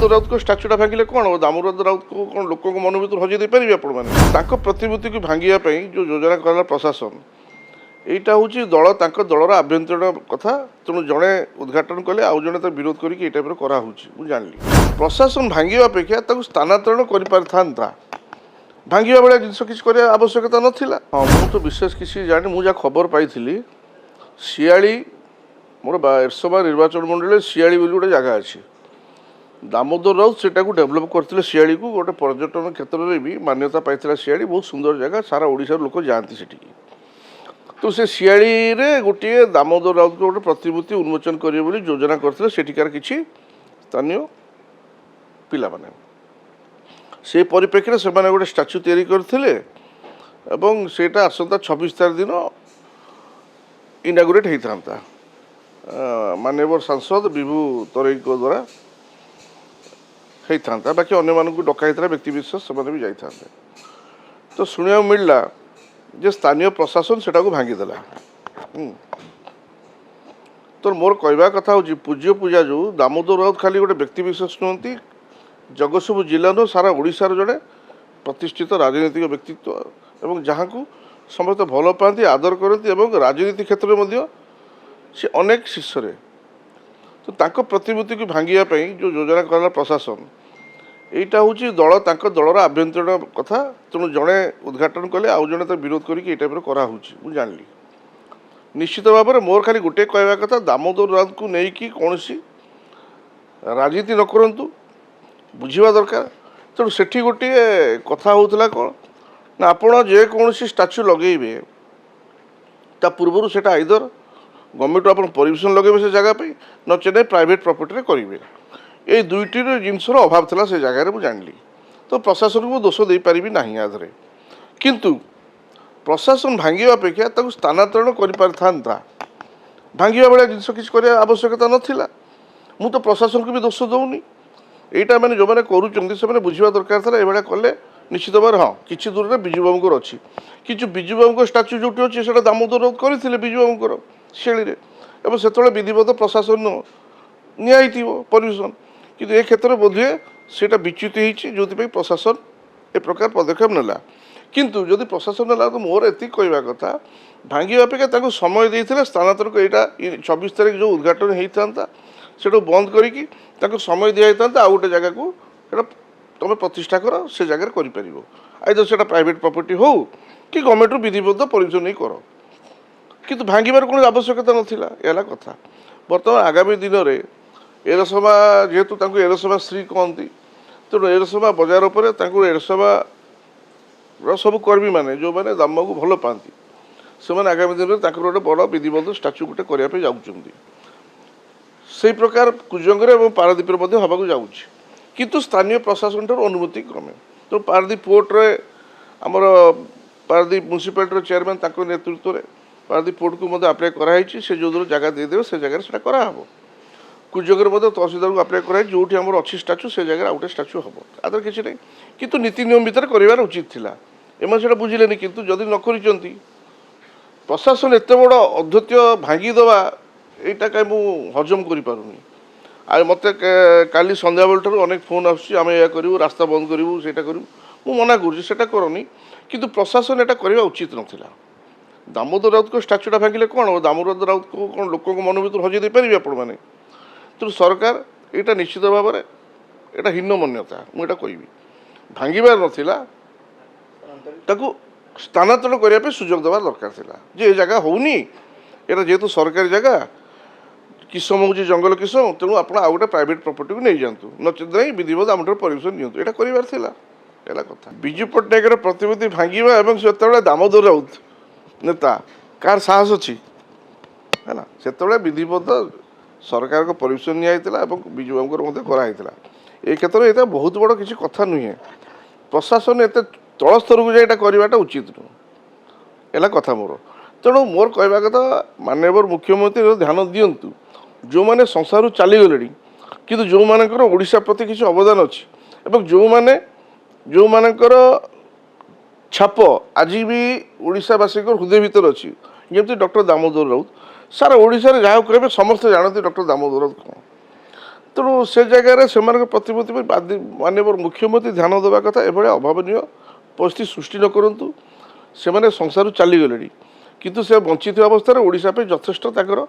ଦାମୋଦର ରାଉତଙ୍କ ଷ୍ଟାଚ୍ୟୁଟା ଭାଙ୍ଗିଲେ କ'ଣ ହେବ? ଦାମୋଦର ରାଉତଙ୍କୁ କ'ଣ ଲୋକଙ୍କ ମନ ଭିତରୁ ହଜେଇ ଦେଇପାରିବେ ଆପଣମାନେ? ତାଙ୍କ ପ୍ରତିମୂର୍ତ୍ତିକୁ ଭାଙ୍ଗିବା ପାଇଁ ଯେଉଁ ଯୋଜନା କଲା ପ୍ରଶାସନ, এইটা হচ্ছে তাঙ্ক দলর আভ্যন্তরীণ কথা। তেমন জনে উদ্ঘাটন কলে আউ জনে তার বিরোধ করি এই টাইপের করা হচ্ছে। মু জানলি প্রশাসন ভাঙ্গিবা অপেক্ষা তাকে স্থানান্তরণ করে পারিথান্তা। ভাঙ্গিবা বেলা জিনিস কিছু করা আবশ্যকতা নথিলা। হ্যাঁ মু তো বিশেষ কিছু জানি। মু যা খবর পাইছিলি শিয়াড়ি মোর এরসভা নির্বাচন মন্ডলী শিয়াড়ি বলে গোটে জায়গা আছে। দামোদর রাউত সেটাকে ডেভেলপ করলে শিয়াড়ি গোটে পর্যটন ক্ষেত্রে বি মান্যতা পাইছিল। শিয়াড়ি বহুত সুন্দর জায়গা, সারা ওড়িশার লোক যাতে সেটিকি। তো সে শিয়াড়িরে গোটিয়ে দামোদর রাউতকে গোটে প্রতিমূর্তি উন্মোচন করিবে বলে যোজনা করলে সেটিকার কিছু স্থানীয় পিলামানে সেই পরিপ্রেক্ষীরে সেমানে গোটে স্ট্যাচু তৈরি করলে এবং সেটা আসন্তা 26 তারিখ দিন ইনাগুরেট হইতান্তা মাননীয় সাংসদ বিভু তরৈଙ୍କ দ্বারা হইতান্তা। বাকি অন্যମାନଙ୍କୁ ডকা হইতা ব্যক্তিবিশেষ সেমানে বি যাইতান্তে। তো শুনিବାକୁ মিললা যে স্থানীয় প্রশাসন সেটাকে ভাঙ্গিদেলা। তো মোর কহবা কথা হচ্ছে পূজ্য পূজা যে দামোদর রাউত খালি গোটে ব্যক্তিবিশেষ নুহতি, জগতসিংহপুর জেলা নু সারা ওড়িশার জনে প্রতিষ্ঠিত রাজনৈতিক ব্যক্তিত্ব এবং যাহাকু সমস্ত ভাল পাতে আদর করতে এবং রাজনীতি ক্ষেত্রে মধ্যে সে অনেক শীর্ষরে। তো তাঙ্ক প্রতিমূর্তিকে ভাঙ্গিবা পাই যে যোজনা কলা প্রশাসন, এইটা হচ্ছে তাঙ্ক দলর আভ্যন্তরীণ কথা। তেমন জনে উদ্ঘাটন কলে আউ জনে তার বিরোধ করি এই টাইপের করা হচ্ছে। মু জানলি নিশ্চিত ভাবে মোর খালি গোটে কহবা কথা, দামোদর রাউতকে নেইকি কৌশি রাজনীতি ন করন্তু, বুঝিবা দরকার। তেমন সেটি গোটিয়ে কথা হোলা কোণ না আপনার যেকୌଣସି স্টাচ্যু লগাইবে তা পূর্বর সেটা আইদর গভর্নমেন্ট আপনার পরমিশন লগাইবে সে জায়গা পাই, নচেত প্রাইভেট প্রপর্টিরে করবে। এই দুইটির জিনিসর অভাব লা সে জায়গায় মু জানলি। তো প্রশাসনকে মু দোষ দেইপারিবি না আধরে, কিন্তু প্রশাসন ভাঙ্গিবা অপেক্ষা তাকে স্থানান্তরণ করে পারিথান্তা। ভাঙ্গিবা বেলা জিনিস কিছু করা আবশ্যকতা নথিলা। মু তো প্রশাসনকে বি দোষ দৌনি। এইটা মানে যে করুচ্ছেন সে বুঝবা দরকার লা এভাবে কলে নিশ্চিত ভাবে। হ্যাঁ কিছু দূরে বিজুবাবুঙ্কর অছি, কিছু বিজুবাবুঙ্ক স্টাচ্যু যেটি অছি সেটা দামোদর রাউত করে বিজুবাবুঙ্কর শেলিরে এবং সেতবে বিধিবদ্ধ প্রশাসন নিয়াইথিব পরমিশন। কিন্তু এ ক্ষেত্রে বোধহুয়ে সেটা বিচ্যুত হয়েছে, যেপাই প্রশাসন এ প্রকার পদক্ষেপ নেলা। কিন্তু যদি প্রশাসন নেলা তো মোর এতিক কহবা কথা, ভাঙ্গিবা অপেক্ষা তাকে সময় দিয়ে স্থানান্তর এইটা 26 তারিখ যে উদ্ঘাটন হইতা সেটা বন্ধ করিকি তাকে সময় দিয়া হইতা আউ গোটে জায়গাকে এটা তুমি প্রতিষ্ঠা কর, সে জায়গায় করে পারিব। আইদর সেটা প্রাইভেট প্রপর্টি হোক কি গভর্নমেন্টর বিধিবদ্ধ পরমিশন নেই কর। কিন্তু ভাঙ্গিবার কোনো আবশ্যকতা নথিলা, এলা কথা। বর্তমান আগামী দিନରେ এরসভা যেহেতু তাকে এরসভা শ্রী কহতি, তেমন এরসভা বজার উপরে তাকে এরসভার সবু কর্মী মানে যে দামবাবু ভাল পাতি সে আগামী দিନରେ তাঁর গোটে বড় বিধিবদ্ধ স্টাচ্যু গোটে করা যাচ্ছেন। সেই প্রকার কুজঙ্গরে এবং পারাদ্বীপের মধ্যে হওয়া যাচ্ছে, কিন্তু স্থানীয় প্রশাসনটার অনুমতি ক্রমে। তো পারাদ্বীপ পোর্টরে আমার পারাদ্বীপ म्यूनिसिपालिटी चेयरमैन তাঁর নেতৃত্বে পারাদ্বীপ পোর্টକୁ মধ্যে আপ্লাই করা হয়েছে। সে যে জায়গা দিয়ে দেবে সে জায়গায় সেটা করা হব। কুজঙ্গের মধ্যে তহসিলদারকে আপ্লাই করা হয়েছে, যেটি আমার অছি স্টাচ্যু সে জায়গায় আউটে স্টাচ্যু হব। আদার কিছু নেই, কিন্তু নীতি নিয়ম ভিতরে করিবার উচিত লা। এମାନେ সেটা বুঝিলেনি। কিন্তু যদি ন করিছন্তি প্রশাসন এত বড় অধ্যত্য ভাঙ্গিদেবা এইটা কাই মু হজম করিপারুনি। আর মতো কালি সন্ধ্যাবেলঠার অনেক ফোন আসছে, আমি এ করবু, রাস্তা বন্ধ করবু, সেটা করবু। মু মনা করছি সেটা করনি, কিন্তু প্রশাসন এটা করা উচিত নথিলা। দামোদর রাউতଙ୍କ স্টাচ্যুটা ভাঙ্গিলে କ'ଣ ହେବ? দামোদর রাউতକୁ କ'ଣ ଲୋକଙ୍କ ମନ ଭିତରୁ ହଜେଇ ଦେଇପାରିବେ ଆପଣମାନେ? ତେଣୁ ସରକାର ଏଇଟା ନିଶ୍ଚିତ ଭାବରେ এটা হীনমন্যতা ମୁଁ এটা କହିବି। ଭାଙ୍ଗିବାର ନଥିଲା, ତାକୁ ସ୍ଥାନାନ୍ତରଣ କରିବା ପାଇଁ ସୁଯୋଗ ଦେବା ଦରକାର ଥିଲା। ଯେ ଏ ଜାଗା ହେଉନି, এটা যেহেতু সরকারি জায়গা, কিসম হচ্ছে জঙ্গল কিসম, তেমন আপনার আউ গোটে প্রাইভেট প্রপর্টিকে নিয়ে যাতে, নচেত নাই বিধিবদ্ধ আমার পরমিশন নিয়ন্তু। এটা করিবার লা এলা কথা। বিজু পট্টনায়কের প্রতিমূর্তি ভাঙ্গিবা এবং সেতবে দামোদর রাউত নেতা কার সাহস অছি হ্যাঁ, সেতবে বিধিবদ্ধ সরকার পরমিশন নিয়া হয়েছিল এবং বিজুবাবুঙ্কর মধ্যে করা হয়েছিল। এই ক্ষেত্রে এটা বহুত বড় কিছু কথা নুহে। প্রশাসন এত তল স্তরକୁ যাই এটা করিবাটা উচিত নুহ, এলা কথা মোর। তেণু মোর কহবা কথা মাননীয় মুখ্যমন্ত্রী ধ্যান দিয়ন্তু। যে সংসারু চালিগলে কিন্তু যে ওড়িশা প্রতি কিছু অবদান অছি এবং যে ছাপ আজ বি ওড়িশাবাসী হৃদয় ভিতরে অছি, যেমনি ডক্টর দামোদর রাউত। সারা ওড়িশার যা কহবে সমস্তে জাণতি ডক্টর দামোদর রাউত କ'ଣ। ତେଣୁ ସେ ଜାଗାରେ ସେମାନଙ୍କ ପ୍ରତିମୂର୍ତ୍ତି ମାନ୍ୟବର ମୁଖ୍ୟମନ୍ତ୍ରୀ ଧ୍ୟାନ ଦେବା କଥା, ଏଭଳି ଅଭାବନୀୟ ପରିସ୍ଥିତି ସୃଷ୍ଟି ନ କରନ୍ତୁ। ସେମାନେ ସଂସାରରୁ ଚାଲିଗଲେଣି, କିନ୍ତୁ ସେ ବଞ୍ଚିଥିବା ଅବସ୍ଥାରେ ଓଡ଼ିଶା ପାଇଁ ଯଥେଷ୍ଟ ତାଙ୍କର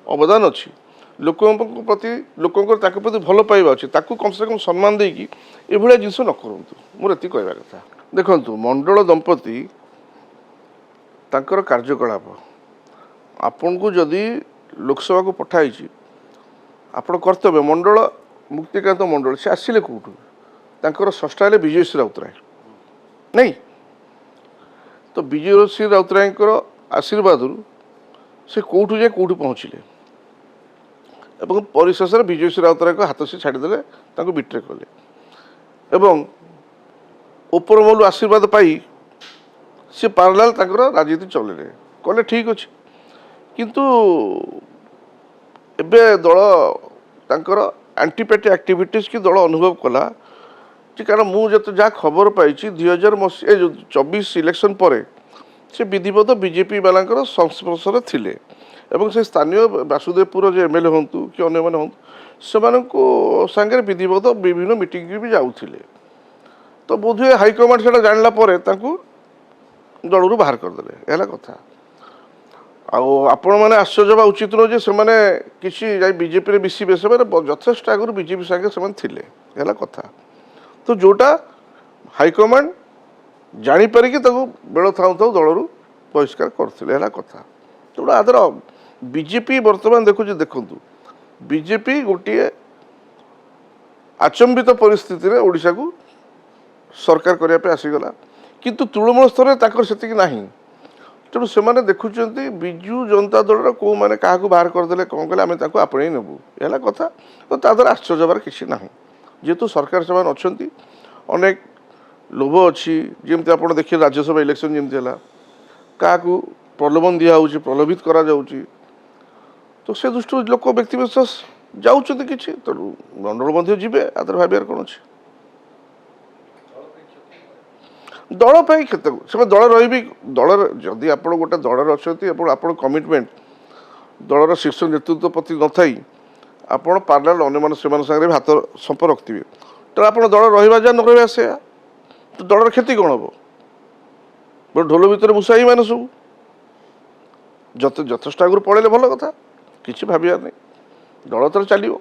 ଅବଦାନ ଅଛି। ଲୋକଙ୍କ ପ୍ରତି ଲୋକଙ୍କର ତାଙ୍କ ପ୍ରତି ଭଲ ପାଇବା ଅଛି, ତାକୁ କମ୍ ସେ କମ୍ ସମ୍ମାନ ଦେଇକି ଏଭଳିଆ ଜିନିଷ ନ କରନ୍ତୁ। ମୋର ଏତିକି କହିବା କଥା। ଦେଖନ୍ତୁ, ମଣ୍ଡଳ ଦମ୍ପତି ତାଙ୍କର କାର୍ଯ୍ୟକଳାପ ଆପଣଙ୍କୁ ଯଦି ଲୋକସଭାକୁ ପଠାଇଛି, ଆପଣ କର୍ତ୍ତବ୍ୟ ମଣ୍ଡଳ ମୁକ୍ତିକାନ୍ତ ମଣ୍ଡଳ ସେ ଆସିଲେ କେଉଁଠୁ? ତାଙ୍କର ଷଷ୍ଠ ହେଲେ ବିଜୟଶ୍ରୀ ରାଉତରାୟ ନାଇଁ, ତ ବିଜୟଶ୍ରୀ ରାଉତରାୟଙ୍କର ଆଶୀର୍ବାଦରୁ ସେ କେଉଁଠୁ ଯାଇ କେଉଁଠୁ ପହଞ୍ଚିଲେ ଏବଂ ପରିଶେଷରେ ବିଜୟଶ୍ରୀ ରାଉତରାୟଙ୍କ ହାତ ସେ ଛାଡ଼ିଦେଲେ, ତାଙ୍କୁ ବିଟ୍ରେ କଲେ ଏବଂ ଉପରମହଲରୁ ଆଶୀର୍ବାଦ ପାଇ ସେ ପାରାଲାଲ ତାଙ୍କର ରାଜନୀତି ଚଲେଇଲେ, କଲେ ଠିକ୍ ଅଛି। କିନ୍ତୁ ଏବେ ଦଳ ତାଙ୍କର ଆଣ୍ଟିପାର୍ଟି ଆକ୍ଟିଭିଟିଜ୍ କି ଦଳ ଅନୁଭବ କଲା ଯେ, କାରଣ ମୁଁ ଯେତେ ଯାହା ଖବର ପାଇଛି 2024 ଇଲେକ୍ସନ୍ ପରେ ସେ ବିଧିବଦ୍ଧ ବିଜେପି ବାଲାଙ୍କର ସଂସ୍ପର୍ଶରେ ଥିଲେ ଏବଂ ସେ ସ୍ଥାନୀୟ ବାସୁଦେବପୁର ଯେ MLA ହୁଅନ୍ତୁ କି ଅନ୍ୟମାନେ ହୁଅନ୍ତୁ ସେମାନଙ୍କୁ ସାଙ୍ଗରେ ବିଧିବଦ୍ଧ ବିଭିନ୍ନ ମିଟିଂରେ ବି ଯାଉଥିଲେ। ତ ବୋଧହୁଏ ହାଇକମାଣ୍ଡ ସେଇଟା ଜାଣିଲା ପରେ ତାଙ୍କୁ ଦଳରୁ ବାହାର କରିଦେଲେ, ହେଲା କଥା। ଆଉ ଆପଣମାନେ ଆଶ୍ଚର୍ଯ୍ୟ ହେବା ଉଚିତ ନୁହେଁ ଯେ ସେମାନେ କିଛି ଯାଇ ବିଜେପିରେ ମିଶିବେ, ସେମାନେ ଯଥେଷ୍ଟ ଆଗରୁ ବିଜେପି ସାଙ୍ଗେ ସେମାନେ ଥିଲେ, ହେଲା କଥା। ତ ଯେଉଁଟା ହାଇକମାଣ୍ଡ ଜାଣିପାରିକି ତାକୁ ବେଳ ଥାଉ ଥାଉ ଦଳରୁ ବହିଷ୍କାର କରିଥିଲେ, ହେଲା କଥା। ତେଣୁ ଆଦର ବିଜେପି ବର୍ତ୍ତମାନ ଦେଖନ୍ତୁ ବିଜେପି ଗୋଟିଏ ଆଚମ୍ବିତ ପରିସ୍ଥିତିରେ ଓଡ଼ିଶାକୁ ସରକାର କରିବା ପାଇଁ ଆସିଗଲା, କିନ୍ତୁ ତୃଣମୂଳ ସ୍ତରରେ ତାଙ୍କର ସେତିକି ନାହିଁ। ତେଣୁ ସେମାନେ ଦେଖୁଛନ୍ତି ବିଜୁ ଜନତା ଦଳର କେଉଁମାନେ କାହାକୁ ବାହାର କରିଦେଲେ, କ'ଣ କଲେ, ଆମେ ତାକୁ ଆପଣେଇ ନେବୁ, ହେଲା କଥା। ତ ତା ଦ୍ୱାରା ଆଶ୍ଚର୍ଯ୍ୟ ହେବାର କିଛି ନାହିଁ, ଯେହେତୁ ସରକାର ସେମାନେ ଅଛନ୍ତି। ଅନେକ ଲୋଭ ଅଛି, ଯେମିତି ଆପଣ ଦେଖିଲେ ରାଜ୍ୟସଭା ଇଲେକ୍ସନ୍ ଯେମିତି ହେଲା, କାହାକୁ ପ୍ରଲୋଭନ ଦିଆହେଉଛି, ପ୍ରଲୋଭିତ କରାଯାଉଛି। ତ ସେ ଦୃଷ୍ଟିରୁ ଲୋକ ବ୍ୟକ୍ତିବିଶେଷ ଯାଉଛନ୍ତି କିଛି, ତେଣୁ ମଣ୍ଡଳ ମଧ୍ୟ ଯିବେ, ଆଦର ଭାବିବାର କ'ଣ ଅଛି। ଦଳ ପାଇଁ କ୍ଷେତ୍ର ସେମାନେ ଦଳ ରହିବି, ଦଳର ଯଦି ଆପଣ ଗୋଟେ ଦଳରେ ଅଛନ୍ତି ଏବଂ ଆପଣ କମିଟମେଣ୍ଟ ଦଳର ଶୀର୍ଷ ନେତୃତ୍ୱ ପ୍ରତି ନଥାଇ ଆପଣ ପାର୍ଲାଲ ଅନ୍ୟମାନେ ସେମାନଙ୍କ ସାଙ୍ଗରେ ବି ହାତ ସମ୍ପର୍କ ରଖିଥିବେ, ତେଣୁ ଆପଣ ଦଳ ରହିବା ଯା ନ ରହିବା ସେୟା, ତ ଦଳର କ୍ଷତି କ'ଣ ହେବ? ଢୋଲ ଭିତରେ ମୂଷାଇ ମାନେ ସବୁ ଯଥେଷ୍ଟ ଆଗରୁ ପଳେଇଲେ ଭଲ କଥା, କିଛି ଭାବିବାର ନାହିଁ, ଦଳ ତର ଚାଲିବ।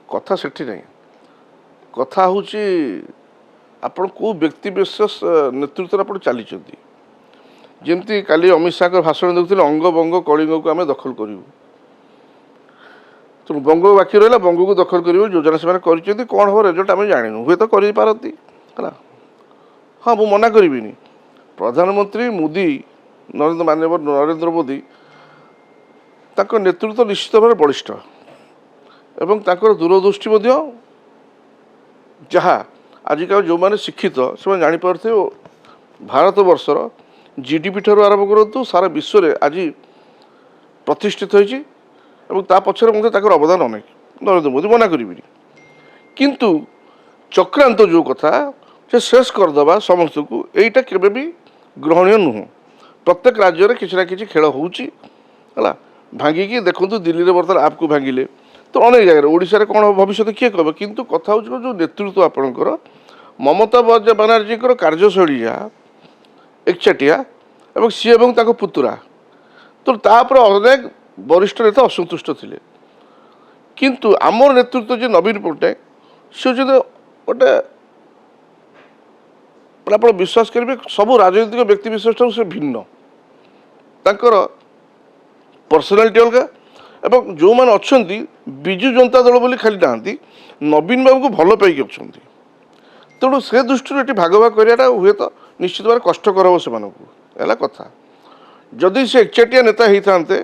କଥା ସେଠି ନାହିଁ, କଥା ହେଉଛି ଆପଣ କେଉଁ ବ୍ୟକ୍ତିବିଶେଷ ନେତୃତ୍ୱରେ ଆପଣ ଚାଲିଛନ୍ତି। ଯେମିତି କାଲି ଅମିତ ଶାହାଙ୍କ ଭାଷଣ ଦେଉଥିଲେ, ଅଙ୍ଗ ବଙ୍ଗ କଳିଙ୍ଗକୁ ଆମେ ଦଖଲ କରିବୁ। ତେଣୁ ବଙ୍ଗ ବାକି ରହିଲା, ବଙ୍ଗକୁ ଦଖଲ କରିବୁ ଯୋଜନା ସେମାନେ କରିଛନ୍ତି। କ'ଣ ହେବ ରେଜଲ୍ଟ ଆମେ ଜାଣିନୁ, ହୁଏତ କରିପାରନ୍ତି, ହେଲା। ହଁ, ମୁଁ ମନା କରିବିନି, ପ୍ରଧାନମନ୍ତ୍ରୀ ମୋଦି ମାନ୍ୟବର ନରେନ୍ଦ୍ର ମୋଦି ତାଙ୍କ ନେତୃତ୍ୱ ନିଶ୍ଚିତ ଭାବରେ ବଳିଷ୍ଠ ଏବଂ ତାଙ୍କର ଦୂରଦୃଷ୍ଟି ମଧ୍ୟ ଯାହା ଆଜିକାଲି ଯେଉଁମାନେ ଶିକ୍ଷିତ ସେମାନେ ଜାଣିପାରୁଥିବେ ଭାରତବର୍ଷର GDP ଠାରୁ ଆରମ୍ଭ କରନ୍ତୁ ସାରା ବିଶ୍ୱରେ ଆଜି ପ୍ରତିଷ୍ଠିତ ହୋଇଛି ଏବଂ ତା ପଛରେ ମଧ୍ୟ ତାଙ୍କର ଅବଦାନ ଅନେକ, ନରେନ୍ଦ୍ର ମୋଦି, ମନା କରିବିନି। କିନ୍ତୁ ଚକ୍ରାନ୍ତ ଯେଉଁ କଥା ସେ ଶେଷ କରିଦେବା ସମସ୍ତଙ୍କୁ, ଏଇଟା କେବେ ବି ଗ୍ରହଣୀୟ ନୁହଁ। ପ୍ରତ୍ୟେକ ରାଜ୍ୟରେ କିଛି ନା କିଛି ଖେଳ ହେଉଛି, ହେଲା। ଭାଙ୍ଗିକି ଦେଖନ୍ତୁ ଦିଲ୍ଲୀରେ ବର୍ତ୍ତମାନ ଆପ୍କୁ ଭାଙ୍ଗିଲେ, ତ ଅନେକ ଜାଗାରେ ଓଡ଼ିଶାରେ କ'ଣ ଭବିଷ୍ୟତ କିଏ କହିବ। କିନ୍ତୁ କଥା ହେଉଛି ଯେଉଁ ନେତୃତ୍ୱ ଆପଣଙ୍କର ମମତା ବାନାର୍ଜୀଙ୍କର କାର୍ଯ୍ୟଶୈଳୀ ଯାହା ଏକଚାଟିଆ ଏବଂ ସିଏ ଏବଂ ତାଙ୍କ ପୁତୁରା, ତ ତାପରେ ଅନେକ ବରିଷ୍ଠ ନେତା ଅସନ୍ତୁଷ୍ଟ ଥିଲେ। କିନ୍ତୁ ଆମର ନେତୃତ୍ୱ ଯେ ନବୀନ ପଟ୍ଟନାୟକ, ସେ ଯଦି ଗୋଟେ ଆପଣ ବିଶ୍ୱାସ କରିବେ ସବୁ ରାଜନୈତିକ ବ୍ୟକ୍ତିବିଶେଷ ଠାରୁ ସେ ଭିନ୍ନ, ତାଙ୍କର ପର୍ସନାଲିଟି ଅଲଗା ଏବଂ ଯେଉଁମାନେ ଅଛନ୍ତି ବିଜୁ ଜନତା ଦଳ ବୋଲି ଖାଲି ନାହାନ୍ତି, ନବୀନ ବାବୁଙ୍କୁ ଭଲ ପାଇକି ଅଛନ୍ତି। ତେଣୁ ସେ ଦୃଷ୍ଟିରୁ ଏଠି ଭାଗ ଭାଗ କରିବାଟା ହୁଏତ ନିଶ୍ଚିତ ଭାବରେ କଷ୍ଟକର ହେବ ସେମାନଙ୍କୁ, ହେଲା କଥା। ଯଦି ସେ ଏକଚାଟିଆ ନେତା ହେଇଥାନ୍ତେ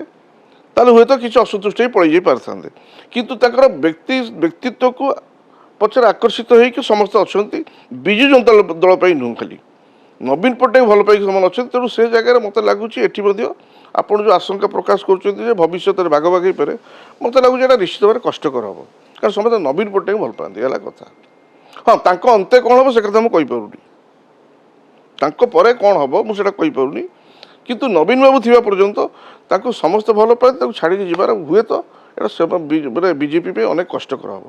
ତାହେଲେ ହୁଏତ କିଛି ଅସନ୍ତୁଷ୍ଟ ହୋଇ ପଳେଇ ଯାଇ ପାରିଥାନ୍ତେ, କିନ୍ତୁ ତାଙ୍କର ବ୍ୟକ୍ତିତ୍ୱକୁ ପଛରେ ଆକର୍ଷିତ ହେଇକି ସମସ୍ତେ ଅଛନ୍ତି, ବିଜୁ ଜନତା ଦଳ ପାଇଁ ନୁହଁ, ଖାଲି ନବୀନ ପଟ୍ଟନାୟକ ଭଲ ପାଇକି ସେମାନେ ଅଛନ୍ତି। ତେଣୁ ସେ ଜାଗାରେ ମୋତେ ଲାଗୁଛି ଏଠି ମଧ୍ୟ ଆପଣ ଯେଉଁ ଆଶଙ୍କା ପ୍ରକାଶ କରୁଛନ୍ତି ଯେ ଭବିଷ୍ୟତରେ ଭାଗ ଭାଗ ହେଇପାରେ, ମୋତେ ଲାଗୁଛି ଏଇଟା ନିଶ୍ଚିତ ଭାବରେ କଷ୍ଟକର ହେବ, କାରଣ ସମସ୍ତେ ନବୀନ ପଟ୍ଟନାୟକ ଭଲ ପାଆନ୍ତି, ହେଲା କଥା। ହଁ, ତାଙ୍କ ଅନ୍ତେ କ'ଣ ହେବ ସେ କଥା ମୁଁ କହିପାରୁନି, ତାଙ୍କ ପରେ କ'ଣ ହେବ ମୁଁ ସେଇଟା କହିପାରୁନି, କିନ୍ତୁ ନବୀନ ବାବୁ ଥିବା ପର୍ଯ୍ୟନ୍ତ ତାଙ୍କୁ ସମସ୍ତେ ଭଲ ପାଆନ୍ତି, ତାକୁ ଛାଡ଼ିକି ଯିବାର ହୁଏତ এটা ମାନେ ବିଜେପି ପାଇଁ ଅନେକ କଷ୍ଟକର ହେବ।